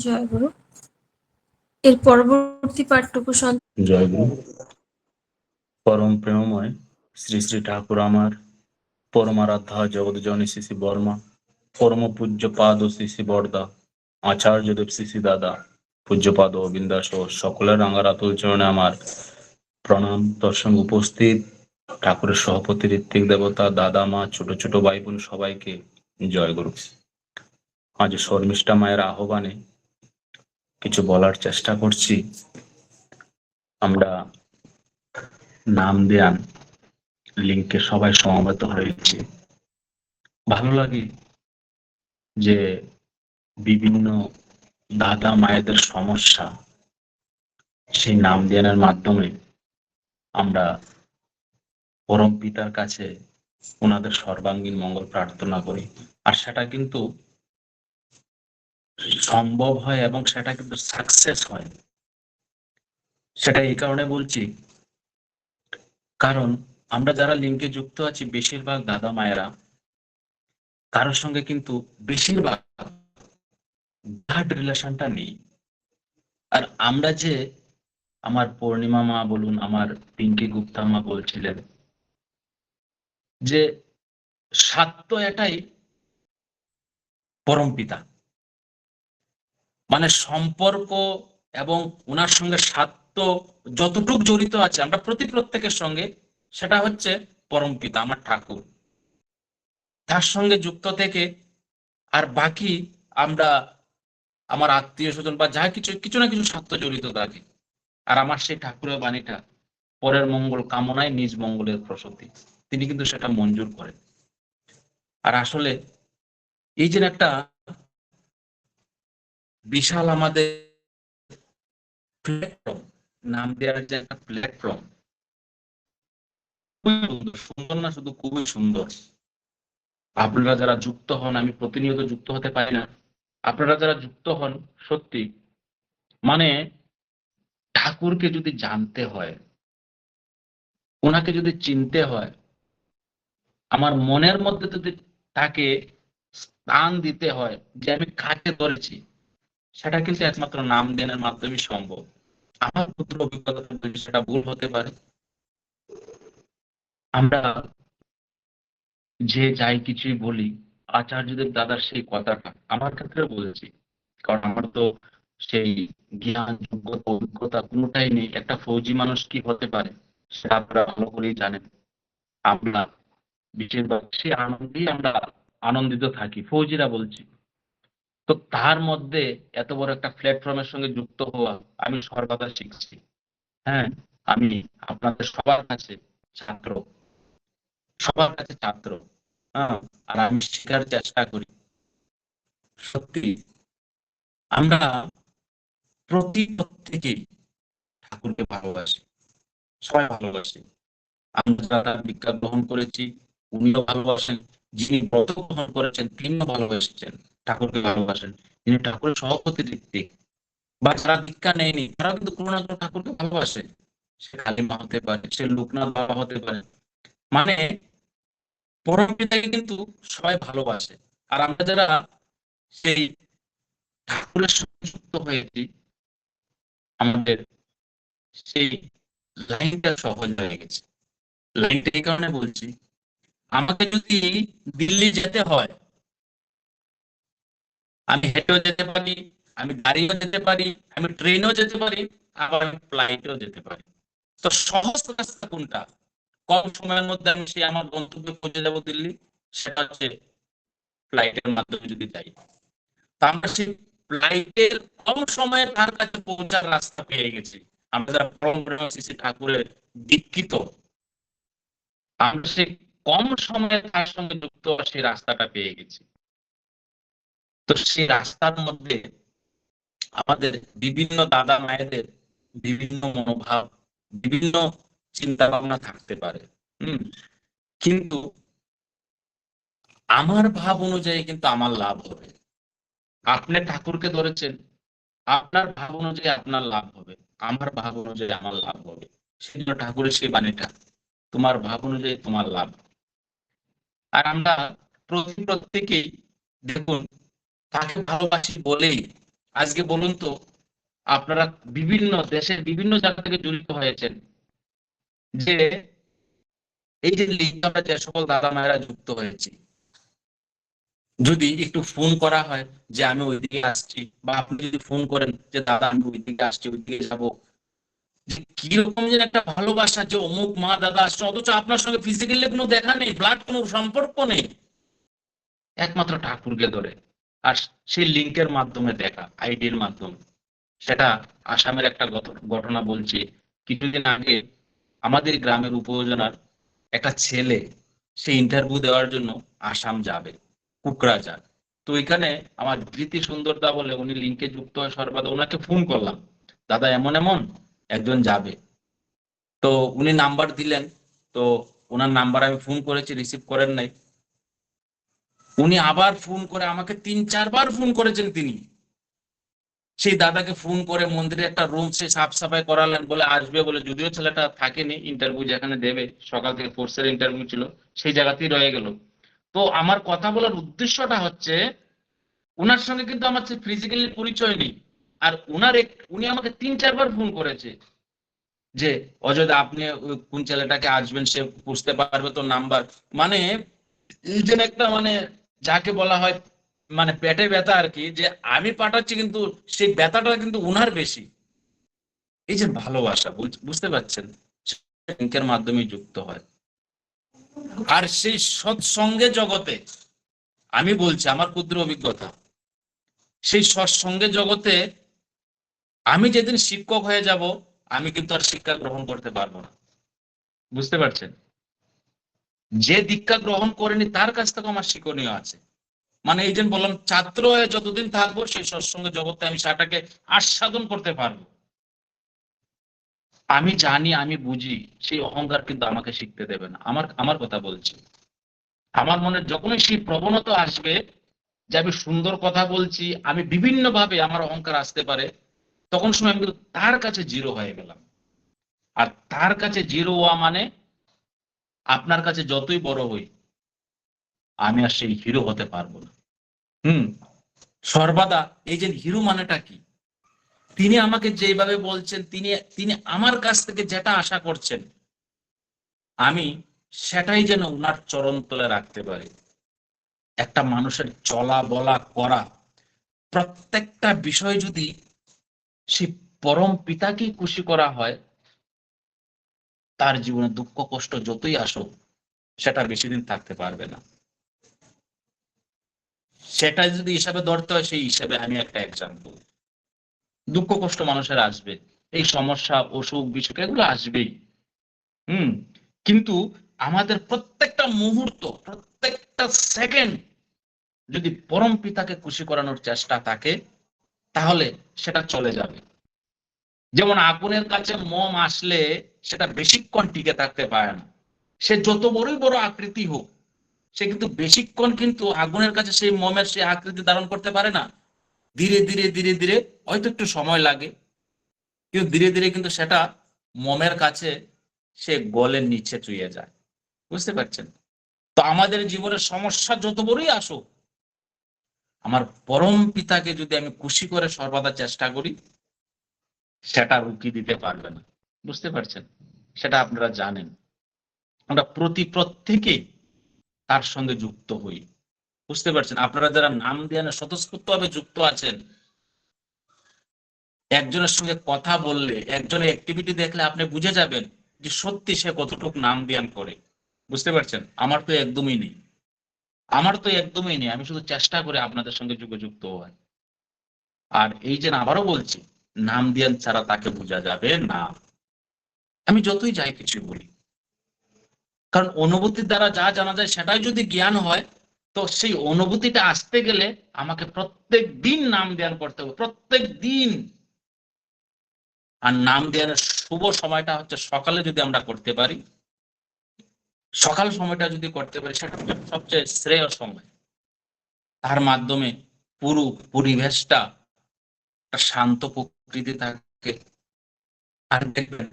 জয়গুরু। এর পরবর্তী পাঠটুকু জয়গুরু। পরম প্রেমময় শ্রী শ্রী ঠাকুর আমার পরমারাধ্যা জগৎজননী শ্রী শ্রী বর্মা, পরম পূজ্যপাদ শ্রী শ্রী বরদা, আচার্যদেব শ্রী শ্রী দাদা, পূজ্যপাদ অবিন্দাস সকলের রাঙা রাতুল চরণে আমার প্রণাম। তোর সঙ্গে উপস্থিত ঠাকুরের সভাপতি ঋত্বিক দেবতা, দাদা, মা, ছোট ছোট ভাই বোন সবাইকে জয়গুরু। আজ শর্মিষ্ঠা মায়ের আহ্বানে কিছু বলার চেষ্টা করছি। আমরা নাম দেয়ান লিঙ্কে সবাই সমবেত হয়েছি। ভালো লাগে যে বিভিন্ন দাদা মায়েদের সমস্যা সেই নাম দেয়ানের মাধ্যমে আমরা পরম পিতার কাছে ওনাদের সর্বাঙ্গীন মঙ্গল প্রার্থনা করি। আর সেটা কিন্তু সম্ভব হয় এবং সেটা কিন্তু সাকসেস হয়। সেটা এই কারণে বলছি, কারণ আমরা যারা লিঙ্কে যুক্ত আছি বেশিরভাগ দাদা মায়েরা কারোর সঙ্গে কিন্তু বেশিরভাগ ব্লাড রিলেশনটা নেই। আর আমরা যে আমার পূর্ণিমা মা বলুন, আমার পিঙ্কি গুপ্তা মা বলছিলেন যে সাত্য এটাই পরম পিতা, মানে সম্পর্ক এবং ওনার সঙ্গে সাত্য যতটুক জড়িত আছে আমরা প্রত্যেকের সঙ্গে, সেটা হচ্ছে পরম পিতা আমার ঠাকুর, তার সঙ্গে যুক্ত থেকে আর বাকি আমরা আমার আত্মীয় স্বজন বা যা কিছু কিছু না কিছু স্বার্থ জড়িত থাকে। আর আমার সেই ঠাকুরের বাণীটা পরের মঙ্গল কামনায় নিজ মঙ্গলের প্রসূতি, তিনি কিন্তু সেটা মঞ্জুর করেন। আর আসলে এই যে একটা বিশাল আমাদের প্ল্যাটফর্ম, নাম দেওয়ার যে একটা প্ল্যাটফর্ম, সুন্দর না, শুধু খুবই সুন্দর। আপনারা যারা যুক্ত হন, আমি প্রতিনিয়ত যুক্ত হতে পারি না, আপনারা যারা যুক্ত হন সত্যি মানে ঠাকুরকে যদি জানতে হয়, ওনাকে যদি চিনতে হয়, আমার মনের মধ্যে যদি তাকে স্থান দিতে হয় যে আমি কাকে ধরেছি, সেটা কিন্তু একমাত্র নাম দেনের মাধ্যমে সম্ভব। আমার পুত্র অভিজ্ঞতা সেটা ভুল হতে পারে। আমরা যে যাই কিছুই বলি, আচার্যদের দাদার সেই কথাটা আমার ক্ষেত্রে বলেছি, কারণ আমার তো সেই জ্ঞান যোগ্যতা অভিজ্ঞতা কোনোটাই নেই। একটা ফৌজি মানুষ কি হতে পারে সেটা আপনারা ভালো করেই জানেন। আমরা বেশিরভাগ সেই আনন্দেই আমরা আনন্দিত থাকি, ফৌজিরা বলছি। তো তার মধ্যে এত বড় একটা প্ল্যাটফর্মের সঙ্গে যুক্ত হওয়া, আমি সর্বদা শিখছি। হ্যাঁ, আমি আপনাদের সবার কাছে ছাত্র, সবার কাছে ছাত্র। হ্যাঁ, আর আমি শেখার চেষ্টা করি। সত্যি আমরা প্রত্যেকেই ঠাকুরকে ভালোবাসি, সবাই ভালোবাসি। আমরা যারা দীক্ষা গ্রহণ করেছি উনিও ভালোবাসেন, যিনি ব্রত গ্রহণ করেছেন তিনিও ভালোবাসছেন, ঠাকুরকে ভালোবাসেন। যিনি ঠাকুরের সভাপতি ঋত্বিক বা যারা দীক্ষা নেয়নি তারাও কিন্তু কোনো না কোনো ঠাকুরকে ভালোবাসে। সে কালিমা হতে পারে, সে লোকনাথ বাবা হতে পারে, মানে পরম পিতাকে কিন্তু সবাই ভালোবাসে। আর আমরা যারা সেই ঠাকুরের সঙ্গে যুক্ত হয়েছি, আমাদের সেই লাইনটা সহজ হয়ে গেছে। লাইনটা এই কারণে বলছি, আমাকে যদি দিল্লি যেতে হয়, আমি হেঁটেও যেতে পারি, আমি গাড়িও যেতে পারি, আমি ট্রেনেও যেতে পারি, আবার আমি ফ্লাইটেও যেতে পারি। তো সহজ রাস্তা কোনটা, কম সময়ের মধ্যে আমি সেই আমার গন্তব্যে পৌঁছে যাবো দিল্লি, সেটা হচ্ছে ফ্লাইটের মাধ্যমে যদি যাই। তা আমরা সেই ফ্লাইটের কম সময়ে তার কাছে পৌঁছার রাস্তা পেয়ে গেছি। আমরা যারা পরম শ্রী ঠাকুরের দীক্ষিত, আমরা সেই কম সময়ে তার সঙ্গে যুক্ত সেই রাস্তাটা পেয়ে গেছি। তো সেই রাস্তার মধ্যে আমাদের বিভিন্ন দাদা মায়েদের বিভিন্ন মনোভাব, বিভিন্ন চিন্তা ভাবনা থাকতে পারে। কিন্তু আমার ভাব অনুযায়ী কিন্তু আমার লাভ হবে। আপনি ঠাকুরকে ধরেছেন, আপনার ভাব অনুযায়ী আপনার লাভ হবে, আমার ভাব অনুযায়ী আমার লাভ হবে। সেই জন্য ঠাকুরের সেই বাণীটা, তোমার ভাব অনুযায়ী তোমার লাভ। আর আমরা প্রত্যেকেই দেখুন, তাকে ভালোবাসি বলেই আজকে বলুন তো, আপনারা বিভিন্ন দেশের বিভিন্ন জায়গা থেকে জড়িত হয়েছেন, যে এই যে লিঙ্কে আমরা যে সকল দাদা মায়েরা যুক্ত হয়েছি, যদি একটু ফোন করা হয় যে আমি ওইদিকে আসছি, বা আপনি যদি ফোন করেন যে দাদা আমি ওইদিকে আসছি, ওইদিকে যাবো, যে কিরকম যেন একটা ভালোবাসা, যে অমুক মা দাদা আসছে, অথচ আপনার সঙ্গে ফিজিক্যালি কোনো দেখা নেই, ব্লাড কোনো সম্পর্ক নেই, একমাত্র ঠাকুরকে ধরে, আর সেই লিঙ্কের মাধ্যমে দেখা, আইডির মাধ্যমে। সেটা আসামের একটা ঘটনা বলছি। কিছুদিন আগে আমাদের গ্রামের উপজেলার একটা ছেলে, সে ইন্টারভিউ দেওয়ার জন্য আসাম যাবে, কুকরাঝার। তো এখানে আমার প্রীতি সুন্দরদা বলে, উনি লিঙ্কে যুক্ত হয় সর্বদা, ওনাকে ফোন করলাম, দাদা এমন এমন একজন যাবে। তো উনি নাম্বার দিলেন। তো ওনার নাম্বার আমি ফোন করেছি, রিসিভ করেন নাই। উনি আবার ফোন করে আমাকে 3-4 বার ফোন করেছেন তিনি। সেই দাদাকে ফোন করে মন্দিরে একটা রুম সে সাফ সাফাই করালেন, বলে আসবে বলে, যদিও ছেলেটা থাকেনি, ইন্টারভিউ যেখানে দেবে, সকাল থেকে ফোর্সের ইন্টারভিউ ছিল, সেই জায়গাতেই রয়ে গেল। তো আমার কথা বলার উদ্দেশ্যটা হচ্ছে, উনার সঙ্গে কিন্তু আমার ফিজিক্যালি পরিচয় নেই, আর উনি আমাকে 3-4 বার ফোন করেছে, যে অযোধ্যা আপনি কোন ছেলেটাকে আসবেন, সে বুঝতে পারবে তো নাম্বার। মানে এই যে একটা মানে যাকে বলা হয় মানে পেটে ব্যথা আর কি, যে আমি পাঠাচ্ছি কিন্তু সেই ব্যথাটা কিন্তু উনার বেশি। এই যে ভালোবাসা, বুঝতে পারছেন, লিঙ্কের মাধ্যমে যুক্ত হয়। আর সেই সৎসঙ্গে জগতে, আমি বলছি আমার ক্ষুদ্র অভিজ্ঞতা, সেই সৎসঙ্গে জগতে আমি যেদিন শিক্ষক হয়ে যাব, আমি কিন্তু আর শিক্ষা গ্রহণ করতে পারবো না। বুঝতে পারছেন, যে দীক্ষা গ্রহণ করেনি তার কাছ থেকে আমার শিক্ষণীয় আছে। মানে এই যে বললাম, ছাত্র হয়ে যতদিন থাকবো সেই সৎসঙ্গে জগতে আমি সেটাকে আস্বাদন করতে পারবো। আমি জানি, আমি বুঝি, সেই অহংকার কিন্তু আমাকে শিখতে দেবে না। আমার আমার কথা বলছি, আমার মনে যখনই সেই প্রবণতা আসবে যে আমি সুন্দর কথা বলছি, আমি বিভিন্ন ভাবে আমার অহংকার আসতে পারে, তখন সময় আমি কিন্তু তার কাছে জিরো হয়ে গেলাম। আর তার কাছে জিরো হওয়া মানে, আপনার কাছে যতই বড় হই, আমি আর সেই হিরো হতে পারবো না। হুম। সর্বদা এই যে হিরো মানেটা কি, তিনি আমাকে যেভাবে বলছেন, তিনি তিনি আমার কাছ থেকে যেটা আশা করছেন, আমি সেটাই যেন উনার চরণ তলে রাখতে পারি। একটা মানুষের চলা বলা করা, প্রত্যেকটা বিষয় যদি সেই পরম পিতাকেই খুশি করা হয়, তার জীবনে দুঃখ কষ্ট যতই আসুক, সেটা বেশি দিন থাকতে পারবে না। সেটা যদি হিসাবে ধরতে হয়, সেই হিসাবে আমি একটা এক্সাম্পল। দুঃখ কষ্ট মানুষের আসবে, এই সমস্যা অসুখ বিসুখ এগুলো আসবেই। হুম। কিন্তু আমাদের প্রত্যেকটা মুহূর্ত, প্রত্যেকটা সেকেন্ড যদি পরম পিতাকে খুশি করানোর চেষ্টা থাকে, তাহলে সেটা চলে যাবে। যেমন আগুনের কাছে মোম আসলে সেটা বেশিক্ষণ টিকে থাকতে পারে না। সে যত বড়ই বড় আকৃতি হোক, সে কিন্তু বেশিক্ষণ কিন্তু আগুনের কাছে সেই মোমের সেই আকৃতি ধারণ করতে পারে না। ধীরে ধীরে ধীরে ধীরে, হয়তো একটু সময় লাগে, কিন্তু ধীরে ধীরে কিন্তু সেটা মোমের কাছে সে গলের নিচে চুইয়ে যায়। বুঝতে পারছেন? তো আমাদের জীবনের সমস্যা যত বড়ই আসুক, আমার পরম পিতাকে যদি আমি খুশি করে সর্বদা চেষ্টা করি, সেটা রুখি দিতে পারবে না। বুঝতে পারছেন? সেটা আপনারা জানেন। আমরা প্রত্যেকে তার সঙ্গে যুক্ত হই। বুঝতে পারছেন? আপনারা যারা নাম ধ্যানে স্বতঃস্ফূর্ত ভাবে যুক্ত আছেন, একজনের সঙ্গে কথা বললে, একজনের অ্যাক্টিভিটি দেখলে আপনি বুঝে যাবেন যে সত্যি সে কতটুকু নাম ধ্যান করে। বুঝতে পারছেন? আমার তো একদমই নেই, আমি শুধু চেষ্টা করি আপনাদের সঙ্গে যুক্ত হওয়ার। আর এই যে আবারও বলছি, নাম ধ্যান ছাড়া তাকে বোঝা যাবে না। আমি যতই যাই কিছু বলি, কারণ অনুভূতির দ্বারা যা জানা যায় সেটাই যদি জ্ঞান হয়, তো সেই অনুভূতিটা আসতে গেলে আমাকে প্রত্যেক দিন নাম ধ্যান করতে হবে, প্রত্যেক দিন। আর নাম ধ্যানের শুভ সময়টা হচ্ছে সকালে, যদি আমরা করতে পারি, সকাল সময়টা যদি করতে পারি, সেটা হচ্ছে সবচেয়ে শ্রেয় সময়। তার মাধ্যমে পুরো পরিবেশটা একটা শান্ত প্রকৃতি থাকে। আর দেখবেন,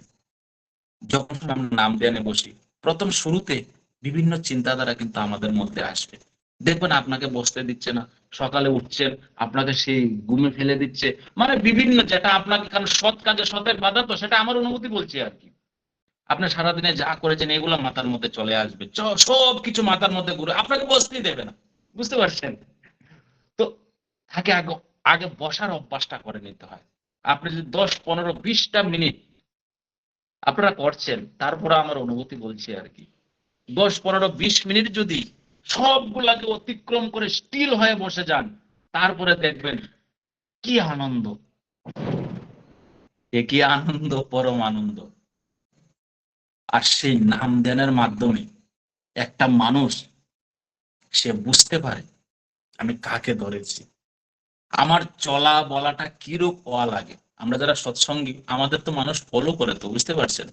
যখন আমরা নাম ধ্যানে বসি, প্রথম শুরুতে বিভিন্ন চিন্তাধারা কিন্তু আমাদের মধ্যে আসবে, দেখবেন আপনাকে বসতে দিচ্ছে না, সকালে উঠছেন আপনাকে সেই ঘুমে ফেলে দিচ্ছে, মানে বিভিন্ন যেটা আপনাকে, কারণ সৎ কাজে সতের বাধা, তো সেটা আমার অনুমতি বলছি আর কি। আপনি সারাদিনে যা করেছেন এগুলো মাথার মধ্যে চলে আসবে, সব কিছু মাথার মধ্যে ঘুরে, আপনাকে বসতেই দেবে না। বুঝতে পারছেন? তো তাকে আগে আগে বসার অভ্যাসটা করে নিতে হয়। আপনি যদি 10, 15, 20টা মিনিট আপনারা করছেন, তারপরে আমার অনুভূতি বলছি আর কি, 10, 15, 20 মিনিট যদি সবগুলাকে অতিক্রম করে স্টিল হয়ে বসে যান, তারপরে দেখবেন কি আনন্দ, এ কি আনন্দ, পরম আনন্দ। আর সেই নাম ধ্যানের মাধ্যমে একটা মানুষ সে বুঝতে পারে আমি কাকে ধরেছি, আমার চলা বলাটা কিরূপ হওয়া লাগে। আমরা যারা সৎসঙ্গী, আমাদের তো মানুষ ফলো করে, তো বুঝতে পারছেন,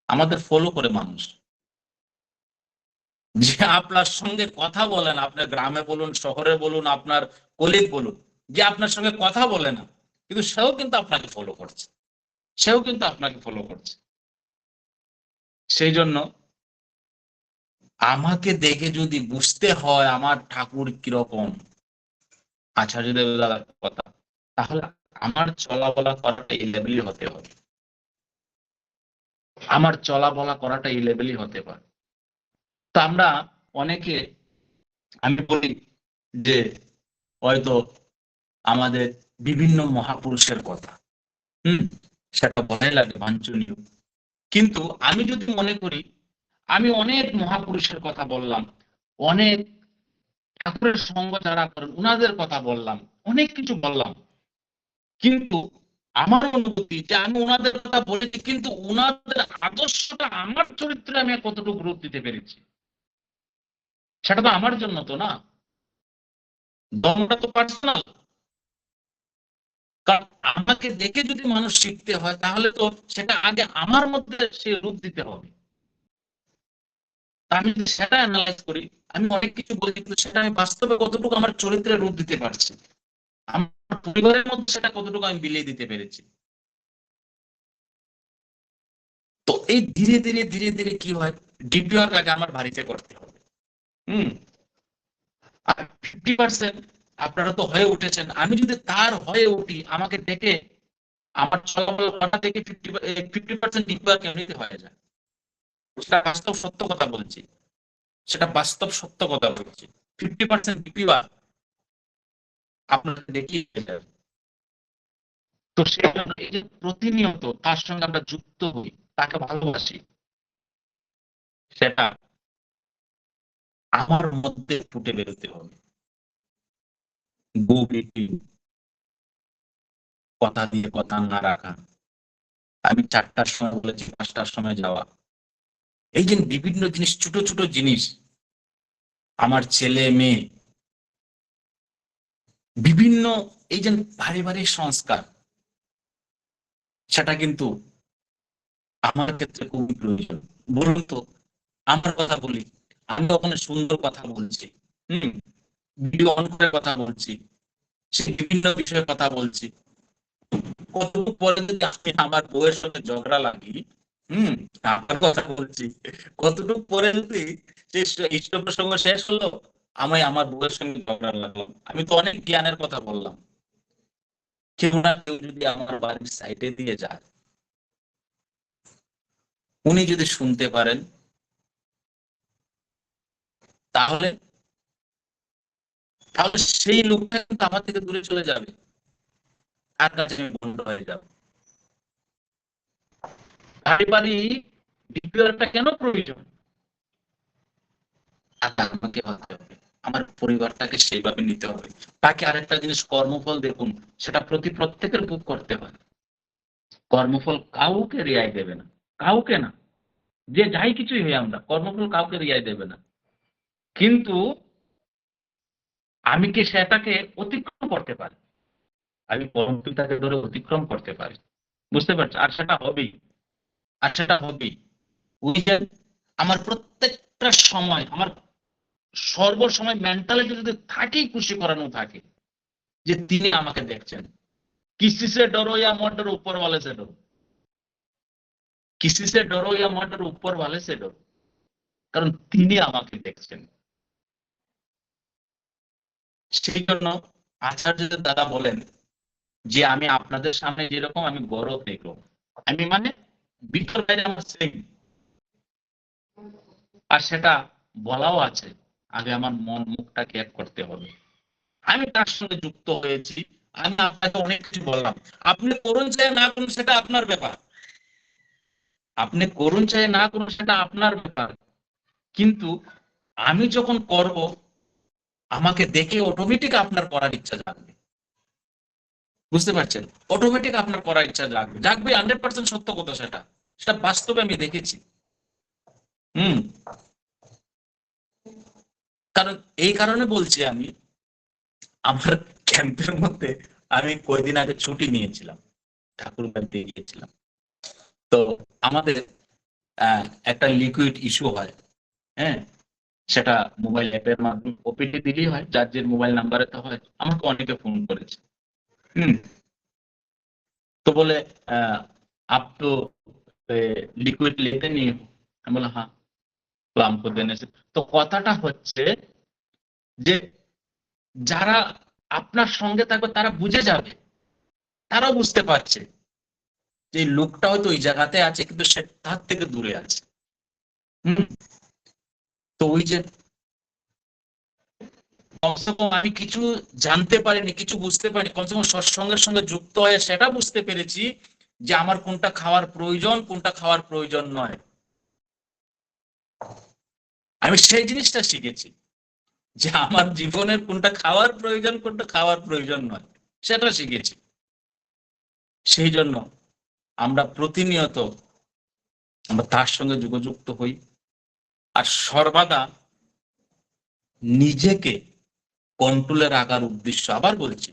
আমাদের ফলো করে মানুষ, যে আপনার সঙ্গে কথা বলেন, আপনার গ্রামে বলুন, শহরে বলুন, আপনার কলিগ বলুন, যে আপনার সঙ্গে কথা বলে না, কিন্তু সেও কিন্তু আপনাকে ফলো করছে, সেও কিন্তু আপনাকে ফলো করছে। সেই জন্য আমাকে দেখে যদি বুঝতে হয় আমার ঠাকুর কিরকম, আচার্যদেব দাদার কথা, তাহলে আমার চলা বলা করাটা এই লেভেলই হতে হবে, আমার চলা বলা করাটা এই লেভেলই হতে পারে। তো আমরা অনেকে, আমি বলি যে হয়তো আমাদের বিভিন্ন মহাপুরুষের কথা, হুম, সেটা ভয় লাগে, বাঞ্ছনীয়, কিন্তু আমি যদি মনে করি আমি অনেক মহাপুরুষের কথা বললাম, অনেক ঠাকুরের সঙ্গ যারা করেন উনাদের কথা বললাম, অনেক কিছু বললাম, কিন্তু আমার অনুভূতি যে আমি ওনাদের কথা বলেছি, কিন্তু ওনাদের আদর্শটা আমার চরিত্রে আমি কতটুকু রূপ দিতে পেরেছি, সেটা তো আমার জন্য তো না, দমটা তো পার্সোনাল। কারণ আমাকে দেখে যদি মানুষ শিখতে হয়, তাহলে তো সেটা আগে আমার মধ্যে সে রূপ দিতে হবে। তা আমি যদি সেটা অ্যানালাইজ করি, আমি অনেক কিছু বলি, কিন্তু সেটা আমি বাস্তবে কতটুকু আমার চরিত্রে রূপ দিতে পারছি, আমার পরিবারের মধ্যে সেটা কতটুকু আমি বিলিয়ে দিতে পেরেছি। তো এই ধীরে ধীরে ধীরে ধীরে কি হয়, ডিপিআর আগে আমার বাড়িতে করতে হবে। হুম। আর 50% আপনারা তো হয়ে উঠেছেন, আমি যদি তার হয়ে উঠি, আমাকে দেখে আমার চলাফেরা থেকে 50% ডিপিআর কেমনিতে হয়ে যায়, সেটা বাস্তব সত্য কথা বলছি, সেটা বাস্তব সত্য কথা বলছি। 50% ডিপিআর আপনাদের দেখিয়ে যাবে। তো সেই জন্য এই যে প্রতিনিয়ত তার সঙ্গে আমরা যুক্ত হই, তাকে ভালোবাসি, সেটা আমার মধ্যে ফুটে বেরোতে হবে। গো বেটি, কথা দিয়ে কথা না রাখা, আমি 4টার সময় বলেছি 5টার সময় যাওয়া, এই যে বিভিন্ন জিনিস, ছোট ছোট জিনিস, আমার ছেলে মেয়ে, বিভিন্ন এই যে পারিবারিক সংস্কার, সেটা কিন্তু আমার ক্ষেত্রে খুবই প্রয়োজন। বলুন তো, আমার কথা বলি, আমি ওখানে সুন্দর কথা বলছি, হুম, ভিডিও অন করে কথা বলছি, সেই বিভিন্ন বিষয়ে কথা বলছি, কতটুকু পরে যদি আমি আমার বউয়ের সঙ্গে ঝগড়া লাগি, হুম, আমার কথা বলছি, কতটুকু পরে যদি সেই ইষ্ট প্রসঙ্গ শেষ হলো, আমি আমার বউয়ের সঙ্গে ঝগড়া লাগলাম, আমি তো অনেক জ্ঞানের কথা বললাম, কেউ না কেউ যদি আমার বাড়ির সাইডে দিয়ে যায়, উনি যদি শুনতে পারেন, তাহলে তাহলে সেই লোকটা কিন্তু আমার থেকে দূরে চলে যাবে, তার কাছে আমি বন্ধ হয়ে যাবো। পারিবারিক ডিপিআরটা কেন প্রয়োজন, আগে আমাকে ভাবতে হবে, আমার পরিবারটাকে সেইভাবে নিতে হবে। তাকে আরেকটা জিনিস, কর্মফল দেখুন, সেটা প্রত্যেকের ভোগ করতে হয়, কর্মফল কাউকে রেয়াই দেবে না, কাউকে না, যে যাই কিছুই হই আমরা, কর্মফল কাউকে রেয়াই দেবে না, কিন্তু আমি কি সেটাকে অতিক্রম করতে পারি, আমি কর্মফলটাকে ধরে অতিক্রম করতে পারি, বুঝতে পারছি, আর সেটা হবেই, আর সেটা হবেই। ওই যে আমার প্রত্যেকটা সময়, আমার সর্বসময় মেন্টালিটি যদি থাকেই খুশি করানো থাকে, যে তিনি আমাকে দেখছেন, किसी से डरो या मत डरो, ऊपर वाले से डरो, किसी से डरो या मत डरो, ऊपर वाले से डरो, কারণ তিনি আমাকে দেখছেন। সেই জন্য আচার্য দাদা বলেন যে আমি আপনাদের সামনে যেরকম আমি বড় দেখো, আমি মানে ভিতর বাইরে আমার সেম, আর সেটা বলাও আছে, আগে আমার মন মুখটাকে এক করতে হবে। আমি তার সঙ্গে যুক্ত হয়েছি, আমি আপনাকে অনেক কিছু বললাম, আপনি করুন চাই না করুন সেটা আপনার ব্যাপার, আপনি করুন চাই না করুন সেটা আপনার ব্যাপার, কিন্তু আমি যখন করব আমাকে দেখে অটোমেটিক আপনার করার ইচ্ছা জাগবে। বুঝতে পারছেন? অটোমেটিক আপনার করার ইচ্ছা জাগবে, জাগবে 100% সত্য কথা, সেটা সেটা বাস্তবে আমি দেখেছি। হুম। কারণ এই কারণে বলছি, আমি আমার ক্যাম্পের মধ্যে আমি কয়েকদিন আগে ছুটি নিয়েছিলাম, ঠাকুর বাড়িতে গিয়েছিলাম। তো আমাদের একটা লিকুইড ইস্যু হয়, হ্যাঁ, সেটা মোবাইল অ্যাপের মাধ্যমে ওপিটি দিলেই হয়, যার যে মোবাইল নাম্বারে তো হয়। আমাকে অনেকে ফোন করেছে। হুম। तो बोले आप तो লিকুইড लेते नहीं हो। আমি বললাম হ্যাঁ, তো हमको देने से। তো কথাটা হচ্ছে যে যারা আপনার সঙ্গে থাকবে তারা বুঝে যাবে, তারাও বুঝতে পারছে যে এই লোকটা হয়তো ওই জায়গাতে আছে কিন্তু সে তার থেকে দূরে আছে। হুম। তো ওই যে কমসে কম আমি কিছু জানতে পারিনি, কিছু বুঝতে পারিনি, কমসে কম সৎসঙ্গের সঙ্গে যুক্ত হয়ে সেটা বুঝতে পেরেছি যে আমার কোনটা খাওয়ার প্রয়োজন, কোনটা খাওয়ার প্রয়োজন নয়। আমি সেই জিনিসটা শিখেছি যে আমার জীবনের কোনটা খাওয়ার প্রয়োজন, কোনটা খাওয়ার প্রয়োজন নয়, সেটা শিখেছি। সেই জন্য আমরা প্রতিনিয়ত আমরা তার সঙ্গে যুগযুক্ত হই, আর সর্বদা নিজেকে কন্ট্রোলে রাখার উদ্দেশ্য, আবার বলছি,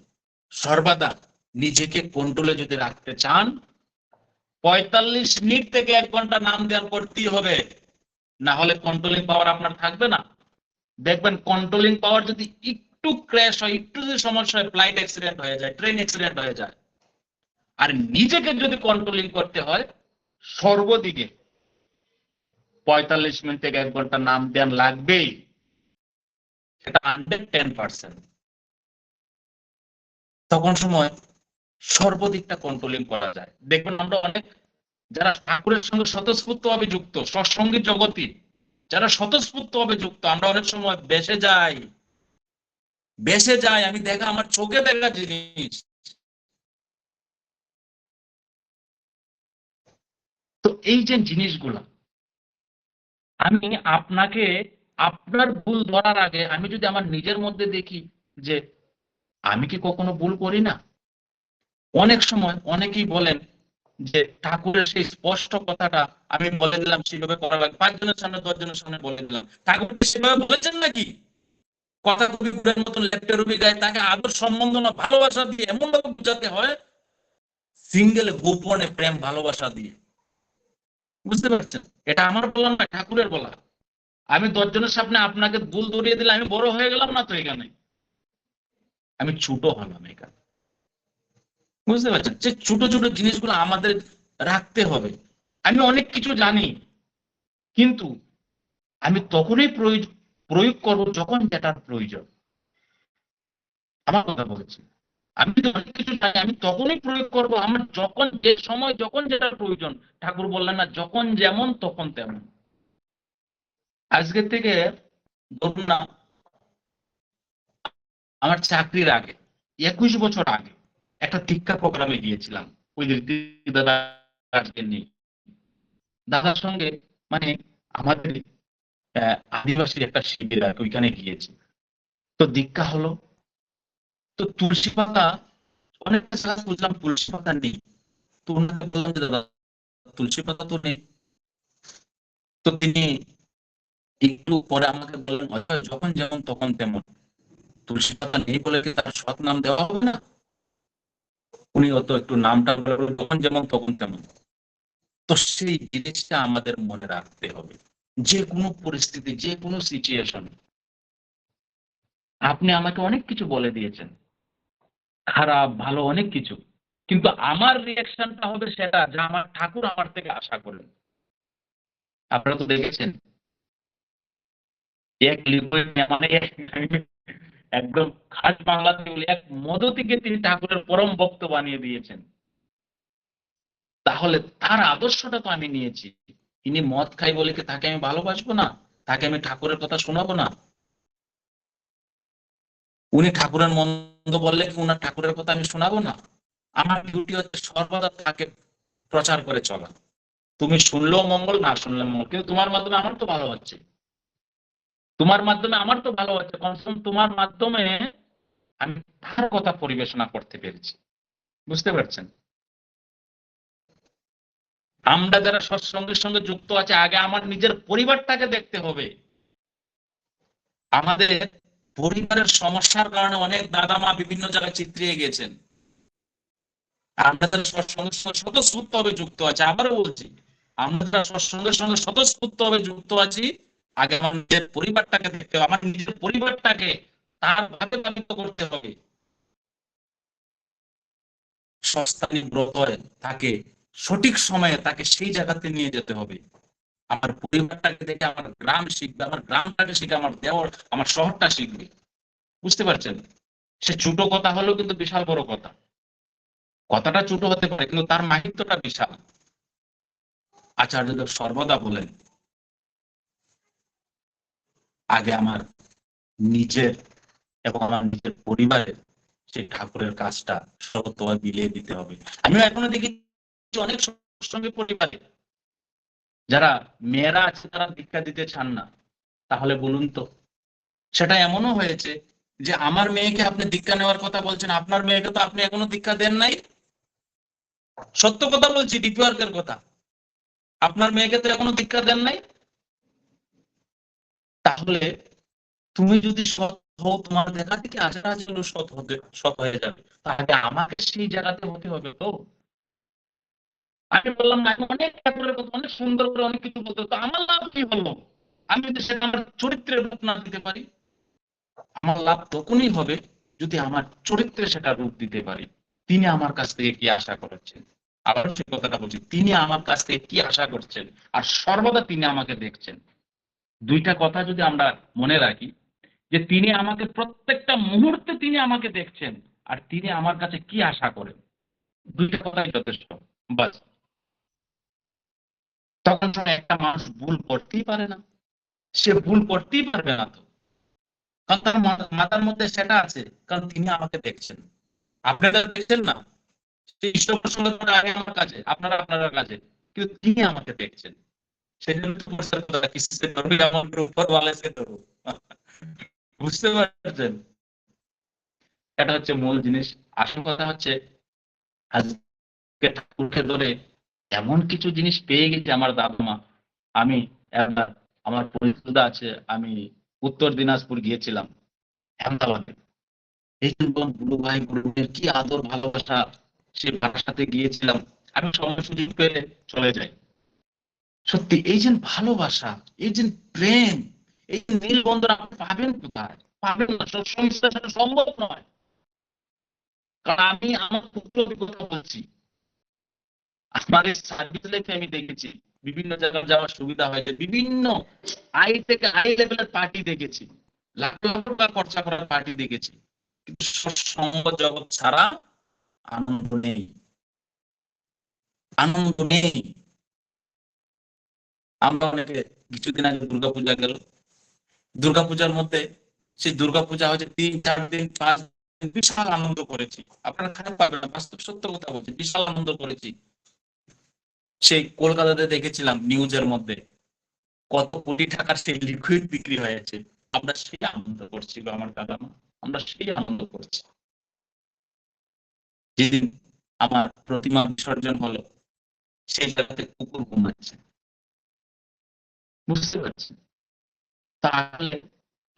সর্বদা নিজেকে কন্ট্রোলে যদি রাখতে চান ৪৫ মিনিট থেকে ১ ঘন্টা নাম ধ্যান করতেই হবে, না হলে কন্ট্রোলিং পাওয়ার আপনার থাকবে না। দেখবেন কন্ট্রোলিং পাওয়ার যদি একটু ক্র্যাশ হয়, একটু যদি সমস্যা হয়, ফ্লাইট অ্যাক্সিডেন্ট হয়ে যায়, ট্রেন অ্যাক্সিডেন্ট হয়ে যায়। আর নিজেকে যদি কন্ট্রোলিং করতে হয় সর্বদিকে ৪৫ মিনিট থেকে ১ ঘন্টা নাম ধ্যান লাগবেই, সেটা 110%। তখন সময় সর্বদিকটা কন্ট্রোলিং করা যায়। দেখবেন আমরা অনেক যারা ঠাকুরের সঙ্গে স্বতঃস্ফূর্ত ভাবে যুক্ত, সৎসঙ্গী জগতে যারা স্বতঃস্ফূর্ত ভাবে যুক্ত, আমরা অনেক সময় বেসে যাই, আমি দেখা আমার চোখে দেখা জিনিস। তো এই যে জিনিসগুলা আমি আপনাকে আপনার ভুল ধরার আগে আমি যদি আমার নিজের মধ্যে দেখি যে আমি কি কখনো ভুল করি না। অনেক সময় অনেকেই বলেন যে ঠাকুরের সেই স্পষ্ট কথাটা আমি বলে দিলাম সেভাবে করা লাগে, ৫ জনের সামনে ১০ জনের সামনে বলে দিলাম, ঠাকুর সেভাবে বলেছেন নাকি? কথা কবি গুড়ের মতন লেপটে রবি গায়ে তাকে আদর সম্বন্ধনা ভালোবাসা দিয়ে এমন ভাবে বোঝাতে হয়, সিঙ্গেলে গোপনে প্রেম ভালোবাসা দিয়ে। বুঝতে পারছেন? এটা আমার বলা না, ঠাকুরের বলা। আমি ১০ জনের সামনে আপনাকে ভুল ধরিয়ে দিলে আমি বড় হয়ে গেলাম না তো এখানে, আমি ছোট হলাম এখানে। বুঝতে পারছেন? যে ছোট ছোট জিনিসগুলো আমাদের রাখতে হবে। আমি অনেক কিছু জানি, কিন্তু আমি তখনই প্রয়োগ করব যখন যেটার প্রয়োজন। আমার কথা বলছি, আমি যদি অনেক কিছু জানি আমি তখনই প্রয়োগ করব আমার যখন যে সময় যখন যেটার প্রয়োজন। ঠাকুর বললেন না যখন যেমন তখন তেমন। আজকে থেকে ধরুন না, আমার চাকরির আগে ২১ বছর আগে একটা দীক্ষা প্রোগ্রামে গিয়েছিলাম ওই দাদাকে নিয়ে। দাদার সঙ্গে মানে আমাদের আদিবাসী একটা শিবির আর কি, ওইখানে গিয়েছি। তো দীক্ষা হলো, তো তুলসী পাতা অনেক জায়গায় বুঝলাম তুলসী পাতা নেই। তো ওনাকে বললাম যে দাদা তুলসী পাতা তো নেই। তো তিনি একটু পরে আমাকে বললেন যখন যেমন তখন তেমন, তুলসী পাতা নেই বলে কি তার সৎ নাম দেওয়া হবে না? উনি অত একটু নামটা বলে যখন যেমন তখন তেমন। তো সেই জিনিসটা আমাদের মনে রাখতে হবে, যে কোনো পরিস্থিতি যে কোনো সিচুয়েশন। আপনি আমাকে অনেক কিছু বলে দিয়েছেন, খারাপ ভালো অনেক কিছু, কিন্তু আমার রিয়াকশনটা হবে সেটা যা আমার ঠাকুর আমার থেকে আশা করেন। আপনারা তো দেখেছেন এক লিকুইড মানে একদম খাস বাংলাতে বলি, এক মদতিকে তিনি ঠাকুরের পরম ভক্ত বানিয়ে দিয়েছেন। তাহলে তার আদর্শটা তো আমি নিয়েছি। তিনি মদ খাই বলে কি তাকে আমি ভালোবাসবো না? তাকে আমি ঠাকুরের কথা শোনাবো না? উনি ঠাকুরের মন্দ বললে কি উনার ঠাকুরের কথা আমি শোনাবো না? আমার ডিউটি হচ্ছে সর্বদা তাকে প্রচার করে চলা। তুমি শুনলেও মঙ্গল, না শুনলেও মঙ্গল, কিন্তু তোমার মাধ্যমে আমার তো ভালো হচ্ছে। তোমার মাধ্যমে আমার তো ভালো হচ্ছে, কমসে কম তোমার মাধ্যমে আমি তার কথা পরিবেশনা করতে পেরেছি। বুঝতে পারছেন? আমরা যারা সৎসঙ্গের সঙ্গে যুক্ত আছে, আগে আমার নিজের পরিবারটাকে দেখতে হবে। আমাদের পরিবারের সমস্যার কারণে অনেক দাদা মা বিভিন্ন জায়গায় চিত্রিয়ে গেছেন। আমরা যারা সৎসঙ্গের সঙ্গে স্বতঃস্ফূর্তভাবে যুক্ত আছি, আবারও বলছি, আমরা যারা সৎসঙ্গের সঙ্গে স্বতঃস্ফূর্তভাবে যুক্ত আছি, আগে আমার নিজের পরিবারটাকে দেখতে হবে। আমার নিজের পরিবারটাকে তার ভাবে পালিত করতে হবে। সস্তানি ব্রত তাকে সঠিক সময়ে তাকে সেই জায়গাতে নিয়ে যেতে হবে। আমার পরিবারটাকে দেখে আমার গ্রাম শিখবে, আমার গ্রামটাকে শিখে আমার দেওয়ার, আমার শহরটা শিখবে। বুঝতে পারছেন? সে ছোট কথা হলেও কিন্তু বিশাল বড় কথা। কথাটা ছোট হতে পারে, কিন্তু তার মাহিত্যটা বিশাল। আচার্যদেব সর্বদা বলেন, আগে আমার নিজের এবং আমার নিজের পরিবারের সেই ঠাকুরের কাজটা সর্বতভাবে বিলিয়ে দিতে হবে। আমিও এখনো দেখি অনেক সঙ্গে পরিবারে যারা মেয়েরা আছে তারা দীক্ষা দিতে চান না। তাহলে বলুন তো, সেটা এমনও হয়েছে যে আমার মেয়েকে আপনি দীক্ষা নেওয়ার কথা বলছেন, আপনার মেয়েকে তো আপনি এখনো দীক্ষা দেন নাই। সত্য কথা বলছি, ডিপিওয়ার্কের কথা। আপনার মেয়েকে তো এখনো দীক্ষা দেন নাই। তাহলে তুমি যদি সৎ হও, তোমার দেখা থেকে হাজার হাজার লোক সৎ হয়ে যাবে। তাহলে আমাকে সেই জায়গাতে হতে হবে তো। আমি বললাম না, আমি অনেক ঠাকুরের কথা অনেক সুন্দর করে অনেক কিছু বলতে, তো আমার লাভ কি হলো? আমি যদি সেটা আমার চরিত্রের রূপ না দিতে পারি। আমার লাভ তখনই হবে যদি আমার চরিত্রে সেটা রূপ দিতে পারি। তিনি আমার কাছ থেকে কি আশা করছেন? আবার সেই কথাটা বলছি, তিনি আমার কাছ থেকে কি আশা করছেন, আর সর্বদা তিনি আমাকে দেখছেন। দুইটা কথা যদি আমরা মনে রাখি, যে তিনি আমাকে প্রত্যেকটা মুহূর্তে তিনি আমাকে দেখছেন, আর তিনি আমার কাছে কি আশা করেন, দুইটা কথাই যথেষ্ট। বাস, তখন একটা মানুষ ভুল করতেই পারে না। সে ভুল করতেই পারবে না তো, কারণ তার মাথার মধ্যে সেটা আছে, কারণ তিনি আমাকে দেখছেন। আপনারা দেখছেন না, সেই ঈশ্বর প্রসঙ্গ করে আগে আমার কাছে, আপনারা আপনারা কাছে, কিন্তু তিনি আমাকে দেখছেন। সেজন্য উপর वाले से डरो। বুঝতে পারছেন? এটা হচ্ছে মূল জিনিস। আসল কথা হচ্ছে, আজকে ঠাকুরকে ধরে এমন কিছু জিনিস পেয়ে গেছে আমার দাদা মা। আমি একবার, আমার পরিচিত আছে, আমি উত্তর দিনাজপুর গিয়েছিলাম, আহমেদাবাদে। এই গুরু ভাই গুরু ভাইয়ের কি আদর ভালোবাসা, সে বাসাতে গিয়েছিলাম। আমি সময় সুযোগ পেলে চলে যাই। সত্যি এই যে ভালোবাসা, এই যে প্রেম, এই যে নীলবন্ধন আপনি পাবেন কোথায়? পাবেন না, সংস্থার সাথে সম্ভব নয়। কারণ আমি আমার পুত্র কথা বলছি, আমার এই সার্ভিস লাইফে আমি দেখেছি বিভিন্ন জায়গায় যাওয়ার সুবিধা হয়েছে, বিভিন্ন হাই থেকে হাই লেভেলের পার্টি দেখেছি, লাখ লাখ টাকা খরচা করার পার্টি দেখেছি, কিন্তু সৎসঙ্গ জগৎ ছাড়া আনন্দ নেই, আনন্দ নেই। আমরা অনেকে কিছুদিন আগে দুর্গাপূজা গেল, দুর্গাপূজার মধ্যে সেই দুর্গাপূজা হচ্ছে 3 4 দিন 5 দিন, বিশাল আনন্দ করেছি। আপনারা খারাপ পাবেন না, বাস্তব সত্য কথা বলছি, বিশাল আনন্দ করেছি। সেই কলকাতাতে দেখেছিলাম নিউজের মধ্যে কত কোটি টাকার সেই লিকুইড বিক্রি হয়েছে। আমরা সেই আনন্দ করছি গো আমার দাদা মা, আমরা সেই আনন্দ করছি। যেদিন আমার প্রতিমা বিসর্জন হলো, সেই জায়গাতে কুকুর ঘুমাচ্ছে। বুঝতে পারছি? তাহলে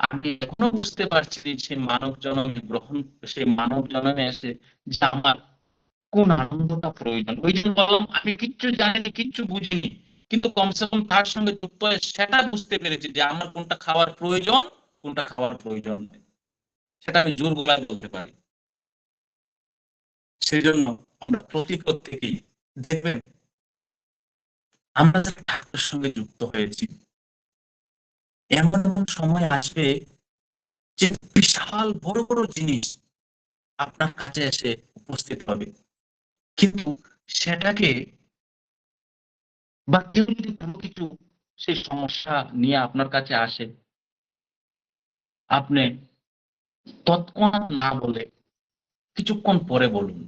আমি এখনো বুঝতে পারছি সেই মানব জন্মে গ্রহণ, সেই মানব জন্মে এসে যে আমার কোন আনন্দটা প্রয়োজন। ওই জন্য বললাম, আমি কিচ্ছু জানিনি, কিচ্ছু বুঝিনি, কিন্তু কমসে কম তার সঙ্গে যুক্ত হয়ে সেটা বুঝতে পেরেছি যে আমার কোনটা খাওয়ার প্রয়োজন, কোনটা খাওয়ার প্রয়োজন নেই। সেটা আমি জোর গলায় বলতে পারি। সেই জন্য আমরা প্রত্যেকেই দেখবেন, আমরা যারা ঠাকুরের সঙ্গে যুক্ত হয়েছি, এমন এমন সময় আসবে যে বিশাল বড় বড় জিনিস আপনার কাছে এসে উপস্থিত হবে, কিন্তু সেটাকে বা কেউ যদি কোনো কিছু সেই সমস্যা নিয়ে আপনার কাছে আসে, আপনি তৎক্ষণাৎ না বলে কিছুক্ষণ পরে বলুন।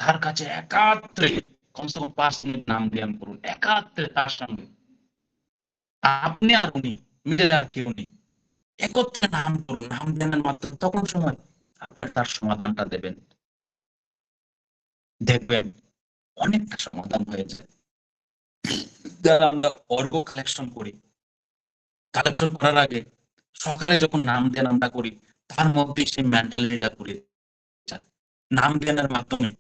তার কাছে একাত্রে কমসে কম 5 মিনিট নাম ধ্যান করুন, একাত্রে তার সঙ্গে আপনি আর উনি মিলে, আর কেউ নেই, একত্রে নাম করুন। নাম ধ্যানের মাধ্যমে তখন সময় আপনি তার সমাধানটা দেবেন, দেখবেন অনেকটা সমাধান হয়ে যায়। যারা আমরা অর্ঘ কালেকশন করি, কালেকশন করার আগে সকালে যখন নাম ধ্যান আমরা করি, তার মধ্যে সেই মেন্টালিটিটা করে নাম ধ্যানের মাধ্যমে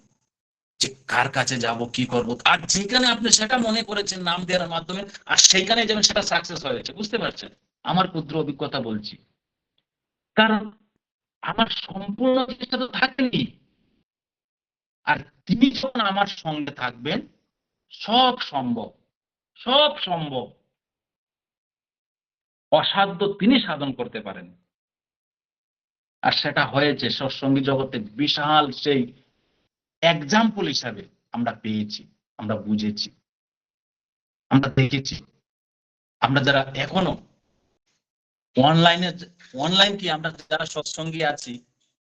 যে কার কাছে যাব, কি করব, আর যেখানে আপনি সেটা মনে করেছেন নাম দেওয়ার মাধ্যমে, আর সেইখানে যেমন সেটা সাকসেস হয়েছে। বুঝতে পারছেন? আমার ক্ষুদ্র অভিজ্ঞতা বলছি, কারণ আমার সম্পূর্ণ চেষ্টা তো থাকেনি, আর তিনি যখন আমার সঙ্গে থাকবেন সব সম্ভব, সব সম্ভব। অসাধ্য তিনি সাধন করতে পারেন, আর সেটা হয়েছে সৎসঙ্গী জগতে বিশাল সেই এক্সাম্পল হিসাবে আমরা পেয়েছি, আমরা বুঝেছি, আমরা দেখেছি। আমরা যারা এখনো অনলাইনে, অনলাইন কি আমরা যারা সৎসঙ্গী আছি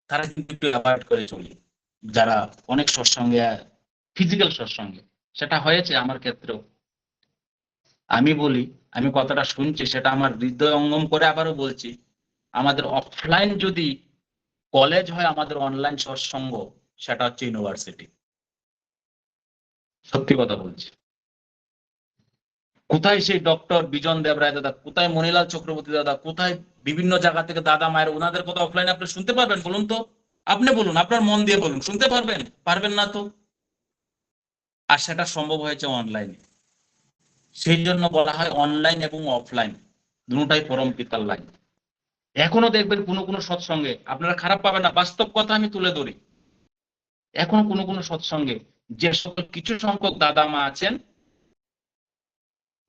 তারা কিন্তু একটু অ্যাভয়েড করে চলি, যারা অনেক সৎসঙ্গে, ফিজিক্যাল সৎসঙ্গে, সেটা হয়েছে আমার ক্ষেত্রেও। আমি বলি, আমি কথাটা শুনছি সেটা আমার হৃদয় অঙ্গম করে আবারও বলছি, আমাদের অফলাইন যদি কলেজ হয়, আমাদের অনলাইন সৎসঙ্গ সেটা হচ্ছে ইউনিভার্সিটি। সত্যি কথা বলছি। কোথায় সেই ডক্টর বিজন দেবরায় দাদা, কোথায় মনিলাল চক্রবর্তী দাদা, কোথায় বিভিন্ন জায়গা থেকে দাদা মায়ের, ওনাদের কথা অফলাইনে আপনি শুনতে পারবেন? বলুন তো, আপনি বলুন, আপনার মন দিয়ে বলুন, শুনতে পারবেন? পারবেন না তো। আর সেটা সম্ভব হয়েছে অনলাইনে। সেই জন্য বলা হয় অনলাইন এবং অফলাইন দুটাই পরম পিতার লাইন। এখনো দেখবেন কোনো কোনো সৎসঙ্গে, আপনারা খারাপ পাবেন না, বাস্তব কথা আমি তুলে ধরি, এখনো কোনো কোনো সৎসঙ্গে যে সকল কিছু সংখ্যক দাদা মা আছেন,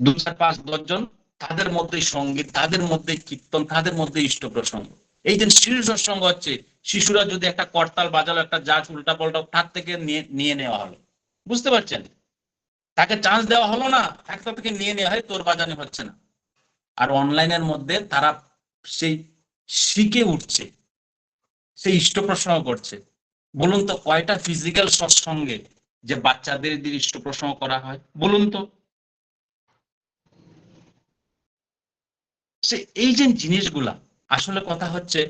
2, 4, 5, 10 জন, তাদের মধ্যে সঙ্গীত, তাদের মধ্যে কীর্তন, তাদের মধ্যে ইষ্ট প্রসঙ্গ। এই যে শিশু সৎসঙ্গ হচ্ছে, শিশুরা যদি একটা করতাল বাজালো, একটা জাজ উল্টা পাল্টা, তার থেকে নিয়ে নেওয়া হলো। বুঝতে পারছেন? তাকে চান্স দেওয়া হলো না, একটা থেকে নিয়ে নেওয়া হয়, তোর বাজানো হচ্ছে না। আর অনলাইনের মধ্যে তারা সেই শিখে উঠছে, সেই ইষ্ট প্রসঙ্গ করছে। বলুন তো কয়টা ফিজিক্যাল সৎসঙ্গে যে বাচ্চাদের দিয়ে ইষ্ট প্রসঙ্গ করা হয়, বলুন তো। সে এই যে জিনিসগুলা, আসলে কথা হচ্ছে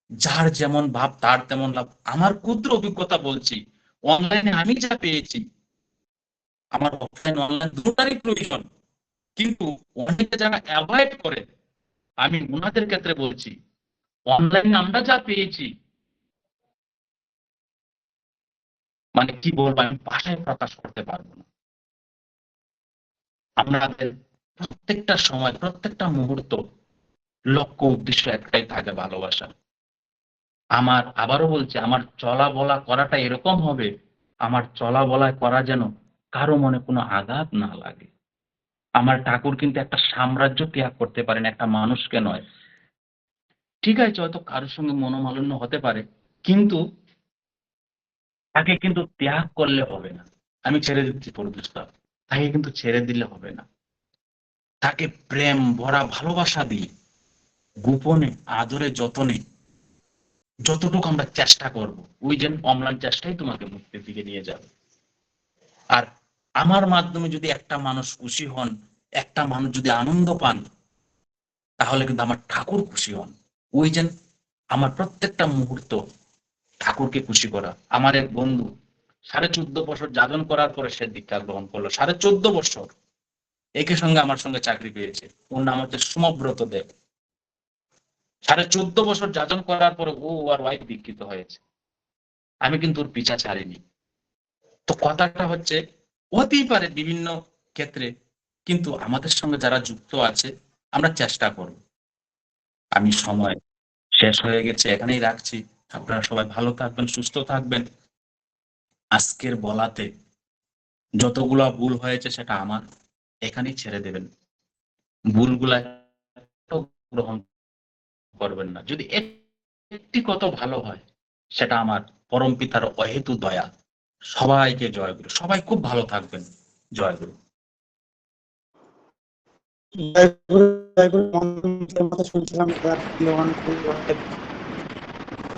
যার যেমন ভাব তার তেমন লাভ। আমার ক্ষুদ্র অভিজ্ঞতা বলছি, অনলাইনে আমি যা পেয়েছি, আমার অফলাইন অনলাইন দুটারই প্রয়োজন, কিন্তু অনেকে যারা অ্যাভয়েড করে, আমি ওনাদের ক্ষেত্রে বলছি, অনলাইনে আমরা যা পেয়েছি, মানে কি বলবো, আমি ভাষায় প্রকাশ করতে পারবো না। আমাদের প্রত্যেকটা সময়, প্রত্যেকটা মুহূর্ত লক্ষ্য উদ্দেশ্য একটাই থাকে, ভালোবাসা। আমার আবারও বলছি, আমার চলা বলা করাটা এরকম হবে, আমার চলা বলা করা যেন কারো মনে কোনো আঘাত না লাগে। আমার ঠাকুর কিন্তু একটা সাম্রাজ্য ত্যাগ করতে পারেন, একটা মানুষকে নয়। ঠিক আছে, হয়তো কারোর সঙ্গে মনোমালিন্য হতে পারে, কিন্তু তাকে কিন্তু ত্যাগ করলে হবে না। আমি ছেড়ে দিচ্ছি পরিবেশটা, তাকে কিন্তু ছেড়ে দিলে হবে না। তাকে প্রেম ভরা ভালোবাসা দিয়ে, গোপনে, আদরে, যতনে, যতটুকু আমরা চেষ্টা করব, ওই যে অম্লান চেষ্টাই তোমাকে মুক্তির দিকে নিয়ে যাবে। আর আমার মাধ্যমে যদি একটা মানুষ খুশি হন, একটা মানুষ যদি আনন্দ পান, তাহলে কিন্তু আমার ঠাকুর খুশি হন। ওই যে আমার প্রত্যেকটা মুহূর্ত ঠাকুরকে খুশি করা। আমার এক বন্ধু 14.5 বছর যাজন করার পরে সে দীক্ষা গ্রহণ করলো, 14.5 বছর একই সঙ্গে আমার সঙ্গে চাকরি পেয়েছে। ওর নাম হচ্ছে সুমব্রত দেব। 14.5 বছর যাজন করার পরে ও আর ওয়াইফ দীক্ষিত হয়েছে। আমি কিন্তু ওর পিছা ছাড়িনি। তো কথাটা হচ্ছে, হতেই পারে বিভিন্ন ক্ষেত্রে, কিন্তু আমাদের সঙ্গে যারা যুক্ত আছে, আমরা চেষ্টা করব। আমি সময় শেষ হয়ে গেছে, এখানেই রাখছি। আপনারা সবাই ভালো থাকবেন, সুস্থ থাকবেন। আজকের বলাতে যতগুলা ভুল হয়েছে সেটা আমার, এখানেই ছেড়ে দেবেন ভুলগুলা, গ্রহণ করবেন না। যদি একটি কত ভালো হয়, সেটা আমার পরম পিতার অহেতু দয়া। সবাইকে জয়গুরু। সবাই খুব ভালো থাকবেন। জয়গুরু। জয় গুরু, জয় গুরু। মন্ত্রের মতো শুনছিলাম